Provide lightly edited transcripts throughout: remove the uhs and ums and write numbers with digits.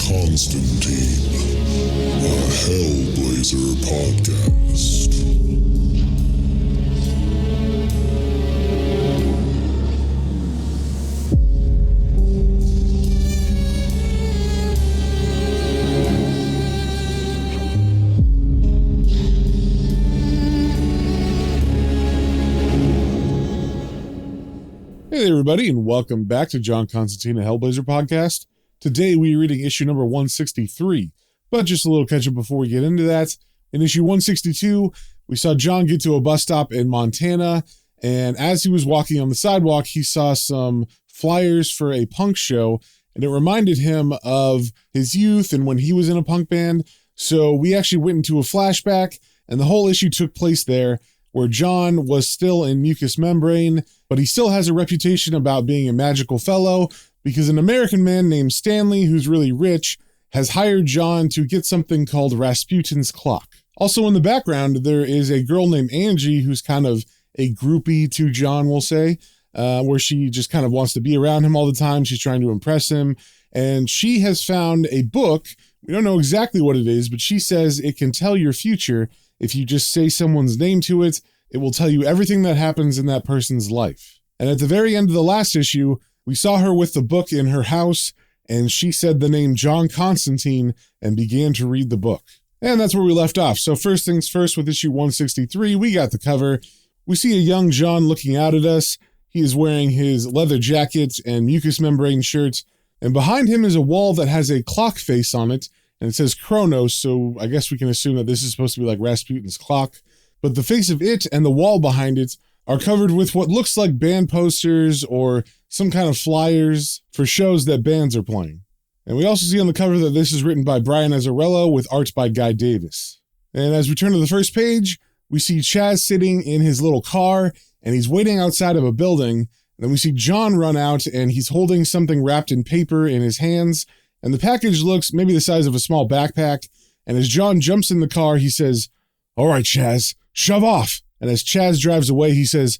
Constantine, a Hellblazer podcast. Hey everybody, and welcome back to John Constantine, a Hellblazer podcast. Today we are reading issue number 163, but just a little catch up before we get into that. In issue 162, we saw John get to a bus stop in Montana, and as he was walking on the sidewalk, he saw some flyers for a punk show, and it reminded him of his youth and when he was in a punk band. So we actually went into a flashback, and the whole issue took place there, where John was still in mucous membrane, but he still has a reputation about being a magical fellow because an American man named Stanley, who's really rich, has hired John to get something called Rasputin's clock. Also in the background, there is a girl named Angie who's kind of a groupie to John, we'll say, where she just kind of wants to be around him all the time. She's trying to impress him, and she has found a book. We don't know exactly what it is, but she says it can tell your future. If you just say someone's name to it, it will tell you everything that happens in that person's life. And at the very end of the last issue, we saw her with the book in her house, and she said the name John Constantine and began to read the book. And that's where we left off. So first things first, with issue 163, we got the cover. We see a young John looking out at us. He is wearing his leather jacket and mucous membrane shirt, and behind him is a wall that has a clock face on it, and it says Chronos, so I guess we can assume that this is supposed to be like Rasputin's clock. But the face of it and the wall behind it are covered with what looks like band posters or some kind of flyers for shows that bands are playing. And we also see on the cover that this is written by Brian Azzarello with art by Guy Davis. And as we turn to the first page, we see Chaz sitting in his little car, and he's waiting outside of a building. And then we see John run out, and he's holding something wrapped in paper in his hands. And the package looks maybe the size of a small backpack. And as John jumps in the car, he says, "All right, Chaz, shove off." And as Chaz drives away, he says,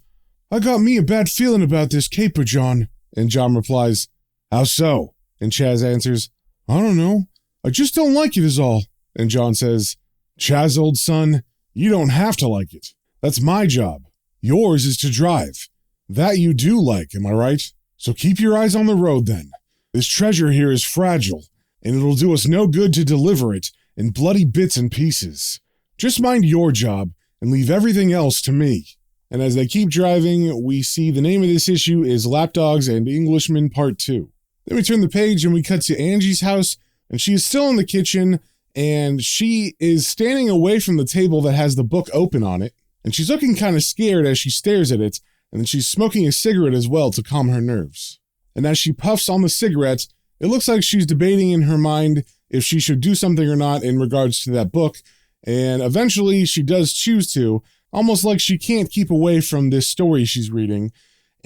"I got me a bad feeling about this caper, John." And John replies, "How so?" And Chaz answers, "I don't know. I just don't like it is all." And John says, "Chaz, old son, you don't have to like it. That's my job. Yours is to drive. That you do like, am I right? So keep your eyes on the road then. This treasure here is fragile, and it'll do us no good to deliver it in bloody bits and pieces. Just mind your job and leave everything else to me." And as they keep driving, we see the name of this issue is Lapdogs and Englishmen Part 2. Then we turn the page and we cut to Angie's house, and she is still in the kitchen, and she is standing away from the table that has the book open on it, and she's looking kind of scared as she stares at it, and then she's smoking a cigarette as well to calm her nerves. And as she puffs on the cigarette, it looks like she's debating in her mind if she should do something or not in regards to that book, and eventually she does choose to, almost like she can't keep away from this story she's reading.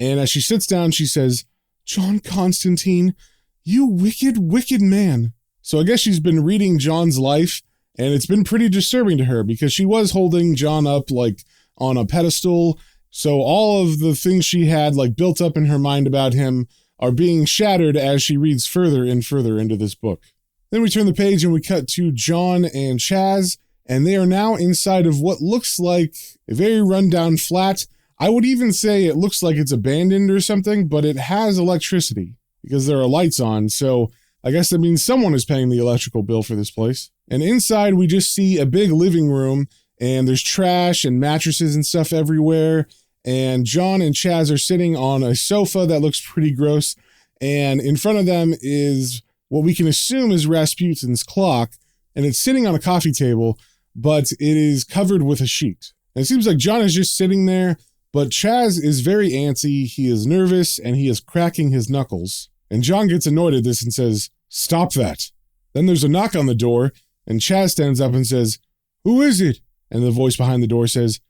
And as she sits down, she says, "John Constantine, you wicked, wicked man." So I guess she's been reading John's life, and it's been pretty disturbing to her because she was holding John up like on a pedestal. So all of the things she had like built up in her mind about him are being shattered as she reads further and further into this book. Then we turn the page and we cut to John and Chaz, and they are now inside of what looks like a very rundown flat. I would even say it looks like it's abandoned or something, but it has electricity because there are lights on, so I guess that means someone is paying the electrical bill for this place. And inside we just see a big living room, and there's trash and mattresses and stuff everywhere, and John and Chaz are sitting on a sofa that looks pretty gross, and in front of them is what we can assume is Rasputin's clock, and it's sitting on a coffee table, but it is covered with a sheet. And it seems like John is just sitting there, but Chaz is very antsy, he is nervous, and he is cracking his knuckles. And John gets annoyed at this and says, "Stop that." Then there's a knock on the door, and Chaz stands up and says, "Who is it?" And the voice behind the door says,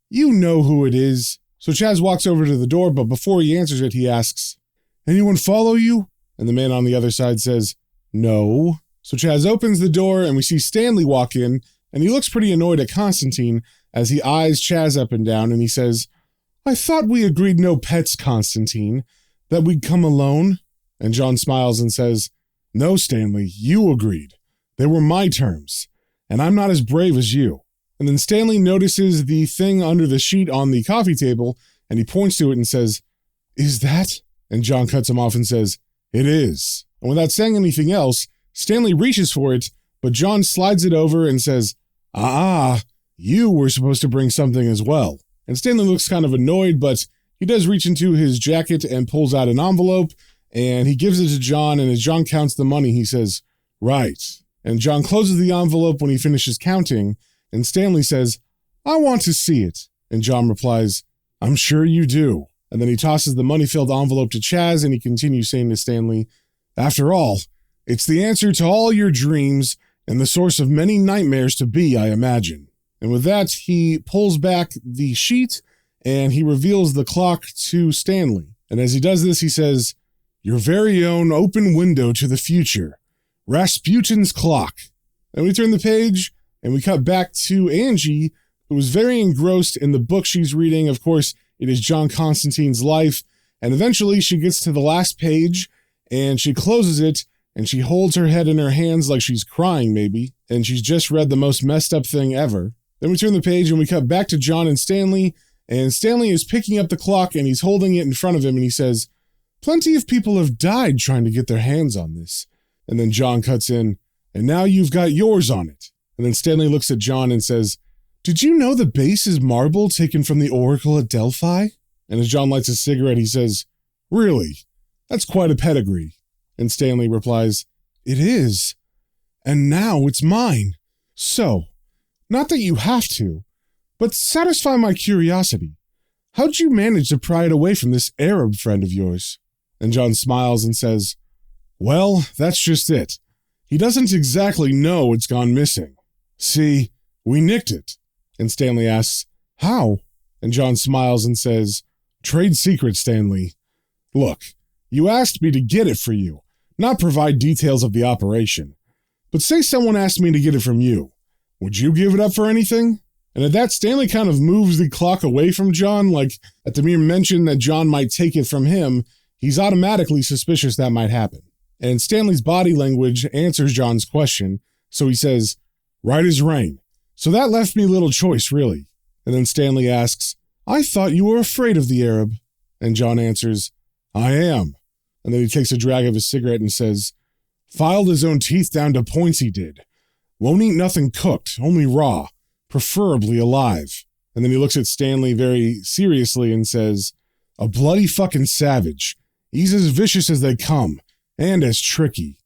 "You know who it is." So Chaz walks over to the door, but before he answers it, he asks, "Anyone follow you?" And the man on the other side says, "No." So Chaz opens the door, and we see Stanley walk in, and he looks pretty annoyed at Constantine as he eyes Chaz up and down, and he says, "I thought we agreed no pets, Constantine, that we'd come alone." And John smiles and says, No, Stanley, you agreed. They were my terms, and I'm not as brave as you. And then Stanley notices the thing under the sheet on the coffee table, and he points to it and says, "Is that?" And John cuts him off and says, "It is." And without saying anything else, Stanley reaches for it, but John slides it over and says, you were supposed to bring something as well. And Stanley looks kind of annoyed, but he does reach into his jacket and pulls out an envelope, and he gives it to John, and as John counts the money, he says, "Right." And John closes the envelope when he finishes counting, and Stanley says, "I want to see it." And John replies, "I'm sure you do." And then he tosses the money-filled envelope to Chaz, and he continues saying to Stanley, "After all, it's the answer to all your dreams and the source of many nightmares to be, I imagine." And with that, he pulls back the sheet, and he reveals the clock to Stanley. And as he does this, he says, "Your very own open window to the future, Rasputin's clock." And we turn the page, and we cut back to Angie, who is very engrossed in the book she's reading. Of course, it is John Constantine's life. And eventually she gets to the last page, and she closes it, and she holds her head in her hands like she's crying maybe, and she's just read the most messed up thing ever. Then we turn the page, and we cut back to John and Stanley is picking up the clock, and he's holding it in front of him, and he says, "Plenty of people have died trying to get their hands on this." And then John cuts in, "And now you've got yours on it." And then Stanley looks at John and says, "Did you know the base is marble taken from the Oracle at Delphi?" And as John lights a cigarette, he says, "Really? That's quite a pedigree." And Stanley replies, "It is. And now it's mine. So, not that you have to, but satisfy my curiosity. How'd you manage to pry it away from this Arab friend of yours?" And John smiles and says, "Well, that's just it. He doesn't exactly know it's gone missing. See, we nicked it." And Stanley asks, "How?" And John smiles and says, "Trade secret, Stanley. Look, you asked me to get it for you, not provide details of the operation. But say someone asked me to get it from you. Would you give it up for anything?" And at that, Stanley kind of moves the clock away from John, like at the mere mention that John might take it from him, he's automatically suspicious that might happen. And Stanley's body language answers John's question, so he says, "Right as rain. So that left me little choice, really." And then Stanley asks, "I thought you were afraid of the Arab." And John answers, "I am." And then he takes a drag of his cigarette and says, "Filed his own teeth down to points he did. Won't eat nothing cooked, only raw, preferably alive." And then he looks at Stanley very seriously and says, "A bloody fucking savage. He's as vicious as they come, and as tricky.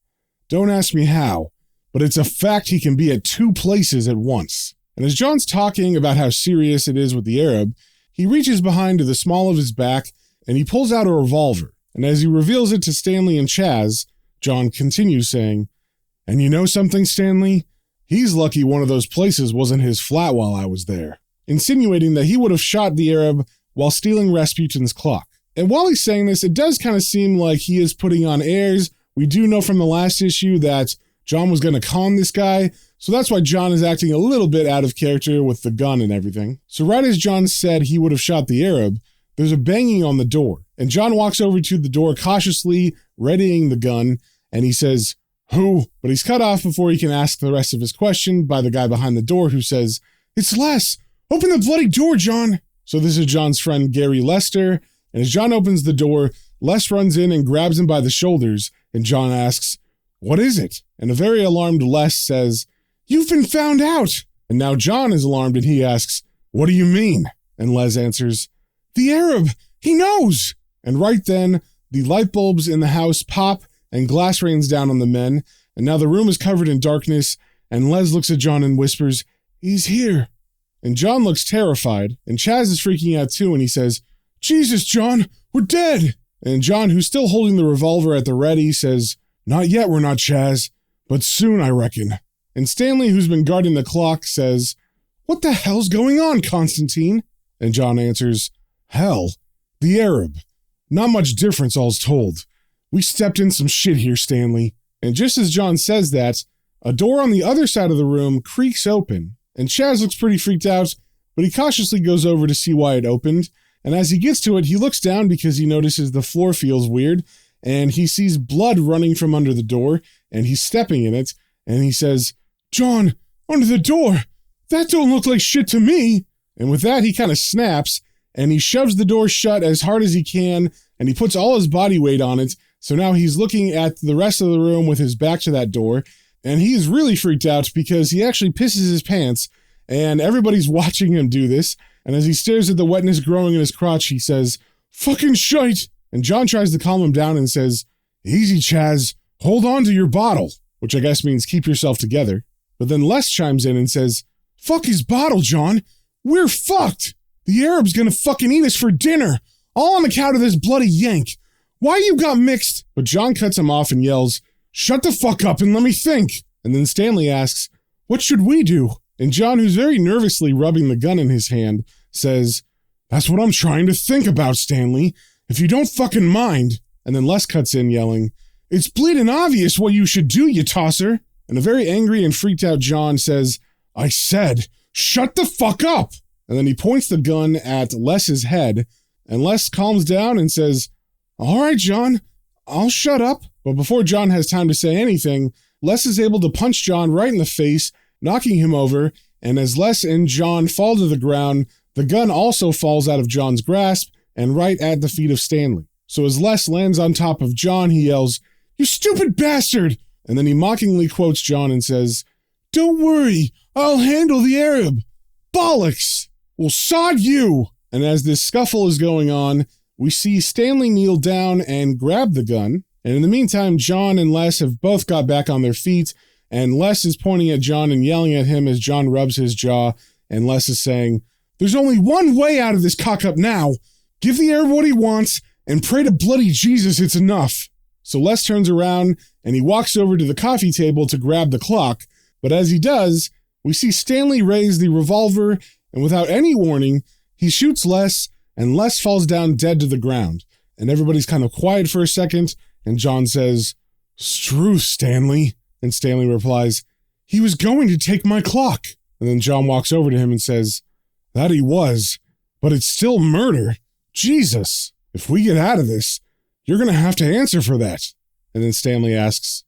Don't ask me how, but it's a fact he can be at two places at once." And as John's talking about how serious it is with the Arab, he reaches behind to the small of his back, and he pulls out a revolver. And as he reveals it to Stanley and Chaz, John continues saying, "And you know something, Stanley? He's lucky one of those places wasn't his flat while I was there," insinuating that he would have shot the Arab while stealing Rasputin's clock. And while he's saying this, it does kind of seem like he is putting on airs. We do know from the last issue that John was going to con this guy, so that's why John is acting a little bit out of character with the gun and everything. So right as John said he would have shot the Arab, there's a banging on the door, and John walks over to the door cautiously, readying the gun, and he says, "Who?" But he's cut off before he can ask the rest of his question by the guy behind the door who says, "It's Les! Open the bloody door, John!" So this is John's friend Gary Lester, and as John opens the door, Les runs in and grabs him by the shoulders, and John asks, "What is it?" And a very alarmed Les says, "You've been found out!" And now John is alarmed and he asks, "What do you mean?" And Les answers, "The Arab! He knows!" And right then, the light bulbs in the house pop and glass rains down on the men, and now the room is covered in darkness, and Les looks at John and whispers, "He's here." And John looks terrified, and Chaz is freaking out too, and he says, "Jesus, John, we're dead!" And John, who's still holding the revolver at the ready, says, "Not yet, we're not, Chaz, but soon, I reckon." And Stanley, who's been guarding the clock, says, "What the hell's going on, Constantine?" And John answers, "Hell, the Arab. Not much difference, all's told. We stepped in some shit here, Stanley." And just as John says that, a door on the other side of the room creaks open, and Chaz looks pretty freaked out, but he cautiously goes over to see why it opened, and as he gets to it, he looks down because he notices the floor feels weird, and he sees blood running from under the door, and he's stepping in it, and he says, "John, under the door, that don't look like shit to me." And with that, he kind of snaps, and he shoves the door shut as hard as he can, and he puts all his body weight on it. So now he's looking at the rest of the room with his back to that door, and he is really freaked out because he actually pisses his pants, and everybody's watching him do this. And as he stares at the wetness growing in his crotch, he says, "Fucking shite." And John tries to calm him down and says, "Easy, Chaz. Hold on to your bottle," which I guess means keep yourself together. But then Les chimes in and says, "Fuck his bottle, John. We're fucked. The Arab's gonna fucking eat us for dinner, all on account of this bloody yank. Why you got mixed?" But John cuts him off and yells, "Shut the fuck up and let me think." And then Stanley asks, "What should we do?" And John, who's very nervously rubbing the gun in his hand, says, "That's what I'm trying to think about, Stanley, if you don't fucking mind." And then Les cuts in yelling, "It's bleeding obvious what you should do, you tosser." And a very angry and freaked out John says, "I said, shut the fuck up." And then he points the gun at Les's head, and Les calms down and says, "All right, John, I'll shut up." But before John has time to say anything, Les is able to punch John right in the face, knocking him over, and as Les and John fall to the ground, the gun also falls out of John's grasp and right at the feet of Stanley. So as Les lands on top of John, he yells, "You stupid bastard!" And then he mockingly quotes John and says, "Don't worry, I'll handle the Arab. Bollocks! Well, sod you!" And as this scuffle is going on, we see Stanley kneel down and grab the gun. And in the meantime, John and Les have both got back on their feet, and Les is pointing at John and yelling at him as John rubs his jaw, and Les is saying, "There's only one way out of this cock-up now. Give the Arab what he wants, and pray to bloody Jesus it's enough." So Les turns around, and he walks over to the coffee table to grab the clock, but as he does, we see Stanley raise the revolver, and without any warning, he shoots Les, and Les falls down dead to the ground. And everybody's kind of quiet for a second, and John says, "Struth, Stanley." And Stanley replies, "He was going to take my clock." And then John walks over to him and says, "That he was, but it's still murder. Jesus, if we get out of this, you're going to have to answer for that." And then Stanley asks,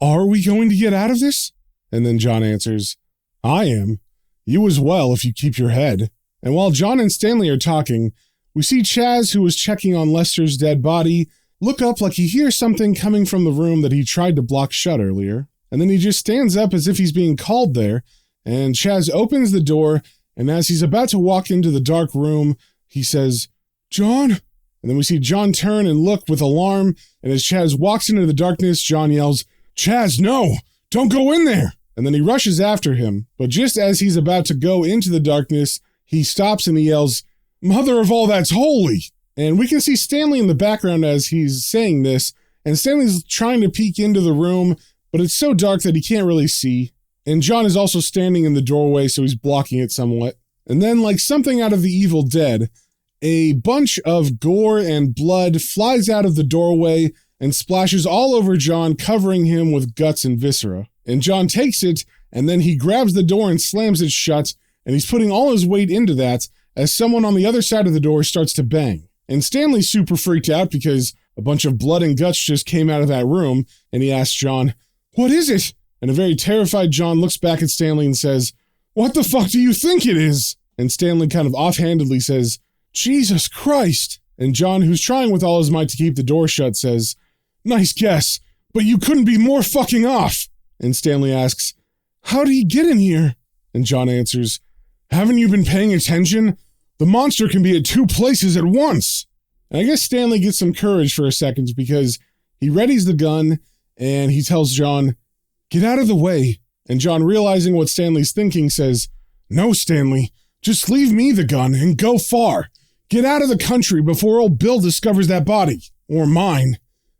"Are we going to get out of this?" And then John answers, "I am. You as well if you keep your head." And while John and Stanley are talking, we see Chaz, who was checking on Lester's dead body, look up like he hears something coming from the room that he tried to block shut earlier. And then he just stands up as if he's being called there, and Chaz opens the door, and as he's about to walk into the dark room, he says, "John?" And then we see John turn and look with alarm, and as Chaz walks into the darkness, John yells, "Chaz, no! Don't go in there!" And then he rushes after him, but just as he's about to go into the darkness, he stops and he yells, "Mother of all that's holy!" And we can see Stanley in the background as he's saying this, and Stanley's trying to peek into the room, but it's so dark that he can't really see. And John is also standing in the doorway, so he's blocking it somewhat. And then, like something out of the Evil Dead, a bunch of gore and blood flies out of the doorway and splashes all over John, covering him with guts and viscera. And John takes it, and then he grabs the door and slams it shut, and he's putting all his weight into that as someone on the other side of the door starts to bang. And Stanley's super freaked out because a bunch of blood and guts just came out of that room, and he asks John, "What is it?" And a very terrified John looks back at Stanley and says, "What the fuck do you think it is?" And Stanley kind of offhandedly says, "Jesus Christ." And John, who's trying with all his might to keep the door shut, says, "Nice guess, but you couldn't be more fucking off." And Stanley asks, "How did he get in here?" And John answers, "Haven't you been paying attention? The monster can be at 2 places at once." And I guess Stanley gets some courage for a second because he readies the gun and he tells John, "Get out of the way." And John, realizing what Stanley's thinking, says, "No, Stanley, just leave me the gun and go far. Get out of the country before old Bill discovers that body, or mine.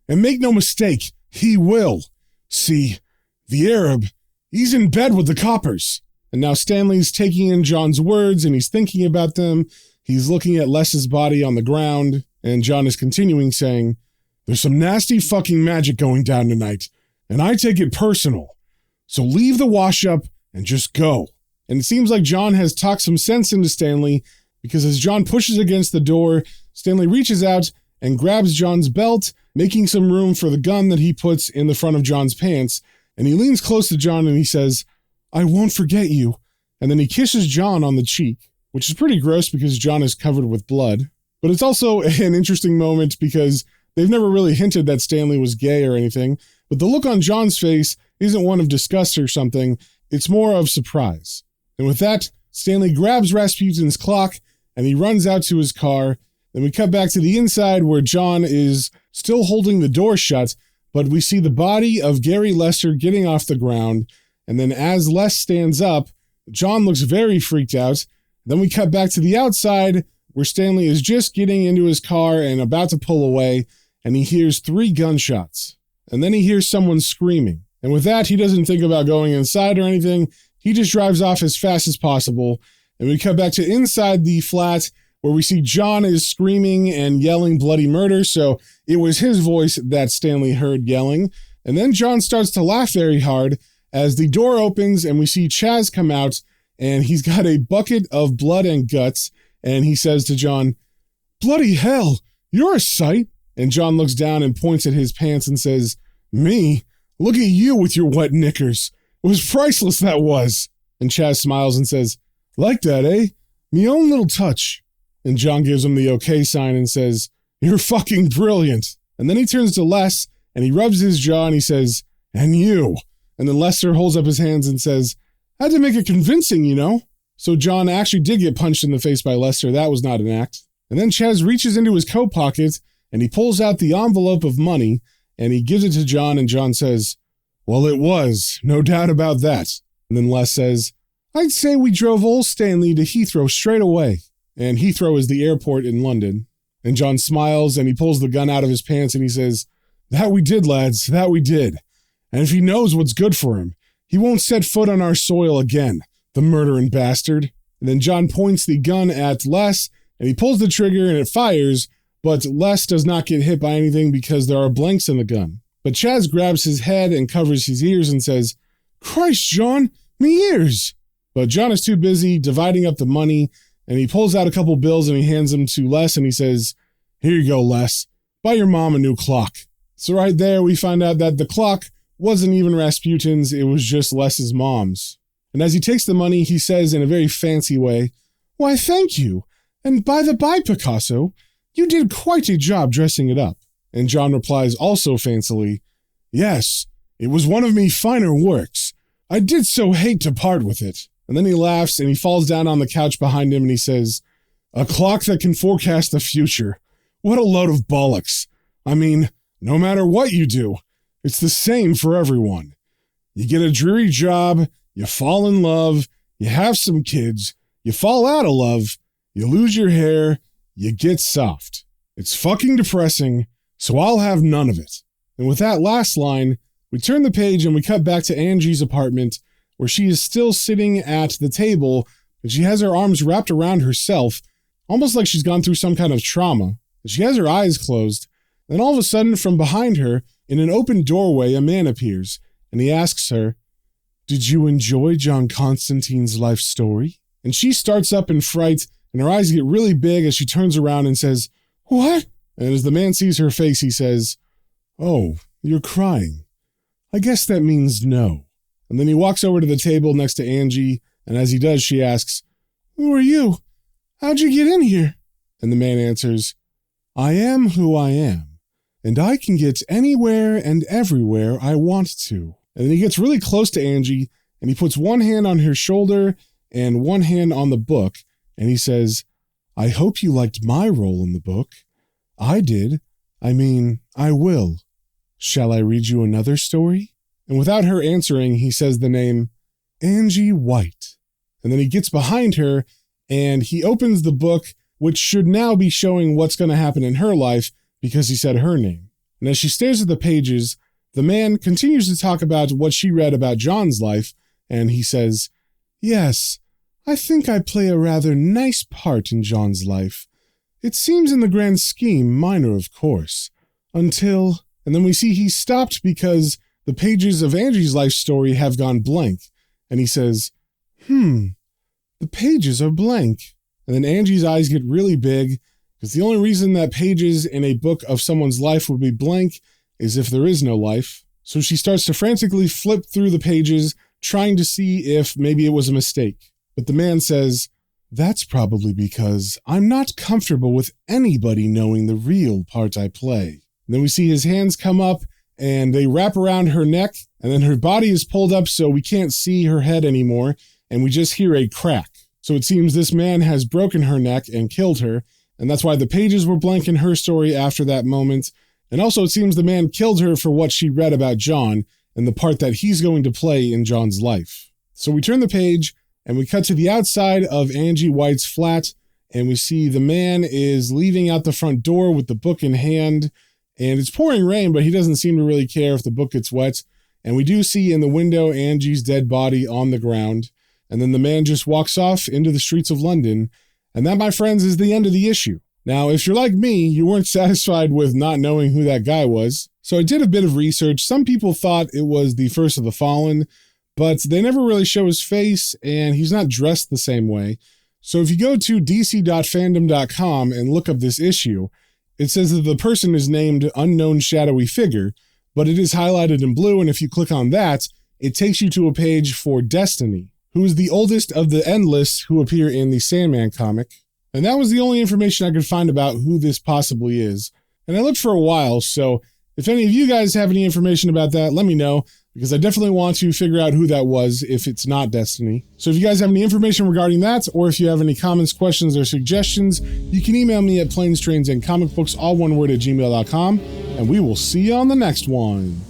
And make no mistake, he will. See, the Arab, he's in bed with the coppers." And now Stanley's taking in John's words and he's thinking about them. He's looking at Les's body on the ground, and John is continuing saying, "There's some nasty fucking magic going down tonight, and I take it personal. So leave the wash-up and just go." And it seems like John has talked some sense into Stanley, because as John pushes against the door, Stanley reaches out and grabs John's belt, making some room for the gun that he puts in the front of John's pants, and he leans close to John and he says, "I won't forget you." And then he kisses John on the cheek, which is pretty gross because John is covered with blood. But it's also an interesting moment because they've never really hinted that Stanley was gay or anything, but the look on John's face isn't one of disgust or something, it's more of surprise. And with that, Stanley grabs Rasputin's clock and he runs out to his car. Then we cut back to the inside where John is still holding the door shut, but we see the body of Gary Lester getting off the ground. And then as Les stands up, John looks very freaked out. Then we cut back to the outside where Stanley is just getting into his car and about to pull away, and he hears 3 gunshots. And then he hears someone screaming. And with that, he doesn't think about going inside or anything. He just drives off as fast as possible. And we cut back to inside the flat where we see John is screaming and yelling bloody murder. So it was his voice that Stanley heard yelling. And then John starts to laugh very hard as the door opens and we see Chaz come out, and he's got a bucket of blood and guts. And he says to John, "Bloody hell, you're a sight." And John looks down and points at his pants and says, "Me? Look at you with your wet knickers. It was priceless, that was." And Chaz smiles and says, "Like that, eh? Me own little touch." And John gives him the okay sign and says, "You're fucking brilliant." And then he turns to Les and he rubs his jaw and he says, "And you." And then Lester holds up his hands and says, "I had to make it convincing, you know." So John actually did get punched in the face by Lester. That was not an act. And then Chaz reaches into his coat pocket and he pulls out the envelope of money and he gives it to John, and John says, "Well, it was, no doubt about that." And then Les says, "I'd say we drove old Stanley to Heathrow straight away." And Heathrow is the airport in London. And John smiles and he pulls the gun out of his pants and he says, "That we did, lads, that we did. And if he knows what's good for him, he won't set foot on our soil again, the murdering bastard." And then John points the gun at Les and he pulls the trigger and it fires, but Les does not get hit by anything because there are blanks in the gun. But Chaz grabs his head and covers his ears and says, "Christ, John, me ears." But John is too busy dividing up the money, and he pulls out a couple bills and he hands them to Les and he says, "Here you go, Les. Buy your mom a new clock." So right there we find out that the clock wasn't even Rasputin's, it was just Les's mom's. And as he takes the money, he says in a very fancy way, "Why, thank you. And by the by, Picasso, you did quite a job dressing it up." And John replies also fancily, "Yes, it was one of me finer works. I did so hate to part with it." And then he laughs and he falls down on the couch behind him and he says, "A clock that can forecast the future. What a load of bollocks. I mean, no matter what you do, it's the same for everyone. You get a dreary job, you fall in love, you have some kids, you fall out of love, you lose your hair, you get soft. It's fucking depressing, so I'll have none of it." And with that last line, we turn the page and we cut back to Angie's apartment where she is still sitting at the table and she has her arms wrapped around herself, almost like she's gone through some kind of trauma. And she has her eyes closed. Then all of a sudden, from behind her, in an open doorway, a man appears and he asks her, "Did you enjoy John Constantine's life story?" And she starts up in fright and her eyes get really big as she turns around and says, "What?" And as the man sees her face, he says, "Oh, you're crying. I guess that means no." And then he walks over to the table next to Angie, and as he does, she asks, "Who are you? How'd you get in here?" And the man answers, "I am who I am, and I can get anywhere and everywhere I want to." And then he gets really close to Angie, and he puts one hand on her shoulder and one hand on the book, and he says, "I hope you liked my role in the book. I did. I mean, I will. Shall I read you another story?" And without her answering, he says the name, Angie White. And then he gets behind her and he opens the book, which should now be showing what's going to happen in her life because he said her name. And as she stares at the pages, the man continues to talk about what she read about John's life, and he says, "Yes, I think I play a rather nice part in John's life. It seems in the grand scheme minor, of course, until..." And then we see he stopped because the pages of Angie's life story have gone blank, and he says, the pages are blank." And then Angie's eyes get really big Because the only reason that pages in a book of someone's life would be blank is if there is no life. So she starts to frantically flip through the pages, trying to see if maybe it was a mistake. But the man says, "That's probably because I'm not comfortable with anybody knowing the real part I play." And then we see his hands come up and they wrap around her neck, and then her body is pulled up so we can't see her head anymore, and we just hear a crack. So it seems this man has broken her neck and killed her, and that's why the pages were blank in her story after that moment. And also it seems the man killed her for what she read about John and the part that he's going to play in John's life. So we turn the page and we cut to the outside of Angie White's flat, and we see the man is leaving out the front door with the book in hand, and it's pouring rain, but he doesn't seem to really care if the book gets wet. And we do see in the window Angie's dead body on the ground, and then the man just walks off into the streets of London. And that, my friends, is the end of the issue. Now, if you're like me, you weren't satisfied with not knowing who that guy was. So I did a bit of research. Some people thought it was the First of the Fallen, but they never really show his face, and he's not dressed the same way. So if you go to dc.fandom.com and look up this issue, it says that the person is named Unknown Shadowy Figure, but it is highlighted in blue, and if you click on that, it takes you to a page for Destiny, who is the oldest of the Endless who appear in the Sandman comic. And that was the only information I could find about who this possibly is. And I looked for a while, so if any of you guys have any information about that, let me know, because I definitely want to figure out who that was if it's not Destiny. So if you guys have any information regarding that, or if you have any comments, questions, or suggestions, you can email me at planestrains and comicbooks, all one word, at gmail.com, and we will see you on the next one.